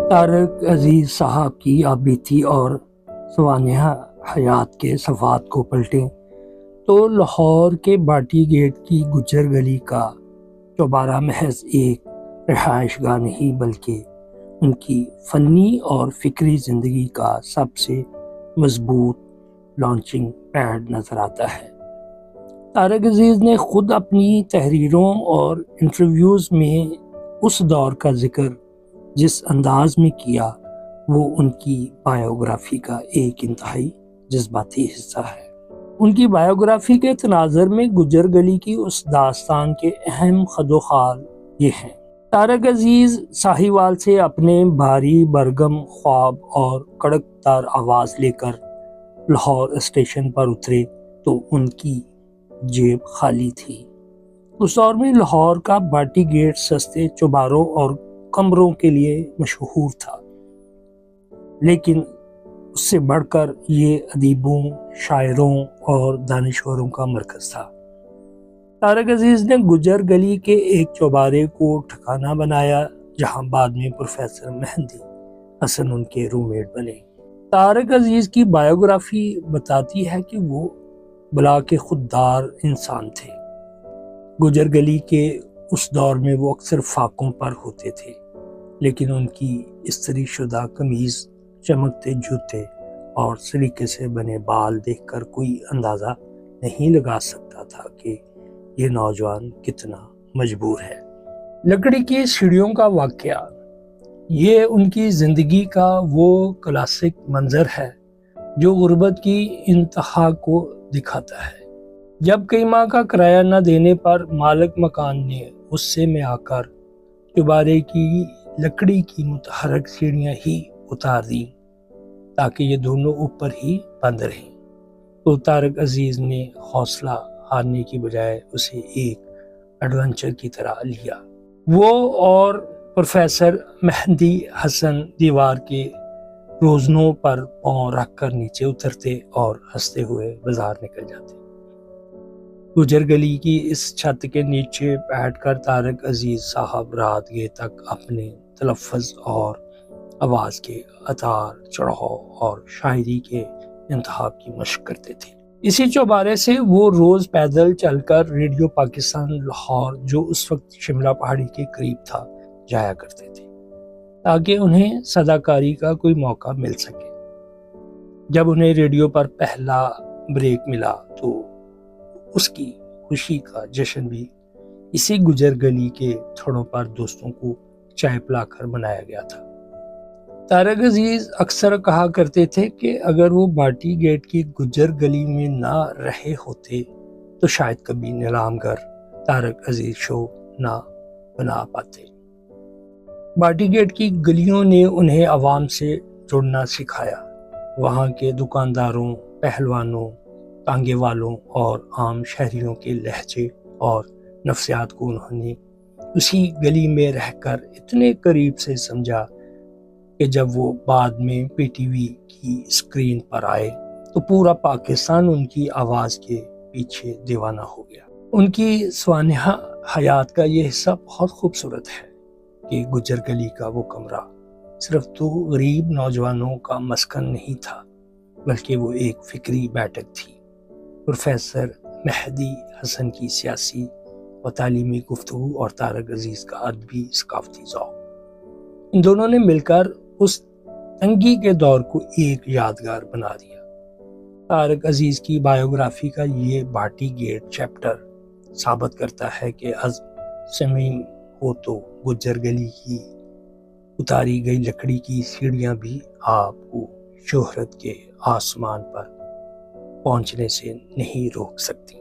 طارق عزیز صاحب کی آبیتی اور سوانح حیات کے صفحات کو پلٹیں تو لاہور کے باٹی گیٹ کی گجر گلی کا چوبارہ محض ایک رہائش گاہ نہیں بلکہ ان کی فنی اور فکری زندگی کا سب سے مضبوط لانچنگ پیڈ نظر آتا ہے۔ طارق عزیز نے خود اپنی تحریروں اور انٹرویوز میں اس دور کا ذکر جس انداز میں کیا وہ ان کی بائیوگرافی کا ایک انتہائی جذباتی حصہ ہے۔ ان کی بائیوگرافی کے تناظر میں گجر گلی کی اس داستان کے اہم خد و خال یہ ہیں۔ طارق عزیز ساہیوال سے اپنے بھاری برگم خواب اور کڑک دار آواز لے کر لاہور اسٹیشن پر اترے تو ان کی جیب خالی تھی۔ اس دور میں لاہور کا باٹی گیٹ سستے چوباروں اور کمروں کے لیے مشہور تھا، لیکن اس سے بڑھ کر یہ ادیبوں، شاعروں اور دانشوروں کا مرکز تھا۔ طارق عزیز نے گجر گلی کے ایک چوبارے کو ٹھکانہ بنایا جہاں بعد میں پروفیسر مہندی حسن ان کے روم میٹ بنے۔ طارق عزیز کی بائیوگرافی بتاتی ہے کہ وہ بلا کے خوددار انسان تھے۔ گجر گلی کے اس دور میں وہ اکثر فاقوں پر ہوتے تھے، لیکن ان کی استری شدہ قمیض، چمکتے جوتے اور سلیقے سے بنے بال دیکھ کر کوئی اندازہ نہیں لگا سکتا تھا کہ یہ نوجوان کتنا مجبور ہے۔ لکڑی کی سیڑھیوں کا واقعہ، یہ ان کی زندگی کا وہ کلاسک منظر ہے جو غربت کی انتہا کو دکھاتا ہے۔ جب کئی ماہ کا کرایہ نہ دینے پر مالک مکان نے غصے میں آ کر چوبارے کی لکڑی کی متحرک سیڑھیاں ہی اتار دیں تاکہ یہ دونوں اوپر ہی بند رہیں، تو طارق عزیز نے حوصلہ ہارنے کی بجائے اسے ایک ایڈونچر کی طرح لیا۔ وہ اور پروفیسر مہندی حسن دیوار کے روزنوں پر پاؤں رکھ کر نیچے اترتے اور ہنستے ہوئے بازار نکل جاتے۔ گجر گلی کی اس چھت کے نیچے بیٹھ کر طارق عزیز صاحب رات گئے تک اپنے تلفظ اور آواز کے اتار چڑھاؤ اور شاعری کے انتخاب کی مشق کرتے تھے۔ اسی چوبارے سے وہ روز پیدل چل کر ریڈیو پاکستان لاہور، جو اس وقت شملہ پہاڑی کے قریب تھا، جایا کرتے تھے تاکہ انہیں صداکاری کا کوئی موقع مل سکے۔ جب انہیں ریڈیو پر پہلا بریک ملا تو اس کی خوشی کا جشن بھی اسی گجر گلی کے تھڑوں پر دوستوں کو چائے پلا کر منایا گیا تھا۔ طارق عزیز اکثر کہا کرتے تھے کہ اگر وہ باٹی گیٹ کی گجر گلی میں نہ رہے ہوتے تو شاید کبھی نیلام گر طارق عزیز شو نہ بنا پاتے۔ باٹی گیٹ کی گلیوں نے انہیں عوام سے جڑنا سکھایا۔ وہاں کے دکانداروں، پہلوانوں، تانگے والوں اور عام شہریوں کے لہجے اور نفسیات کو انہوں نے اسی گلی میں رہ کر اتنے قریب سے سمجھا کہ جب وہ بعد میں پی ٹی وی کی اسکرین پر آئے تو پورا پاکستان ان کی آواز کے پیچھے دیوانہ ہو گیا۔ ان کی سوانح حیات کا یہ حصہ بہت خوبصورت ہے کہ گجر گلی کا وہ کمرہ صرف تو غریب نوجوانوں کا مسکن نہیں تھا بلکہ وہ ایک فکری بیٹھک تھی۔ پروفیسر مہدی حسن کی سیاسی و تعلیمی گفتگو اور طارق عزیز کا ادبی ثقافتی ذوق، ان دونوں نے مل کر اس تنگی کے دور کو ایک یادگار بنا دیا۔ طارق عزیز کی بائیوگرافی کا یہ باٹی گیٹ چیپٹر ثابت کرتا ہے کہ عزم صمیم ہو تو گجر گلی کی اتاری گئی لکڑی کی سیڑھیاں بھی آپ کو شہرت کے آسمان پر پہنچنے سے نہیں روک سکتی۔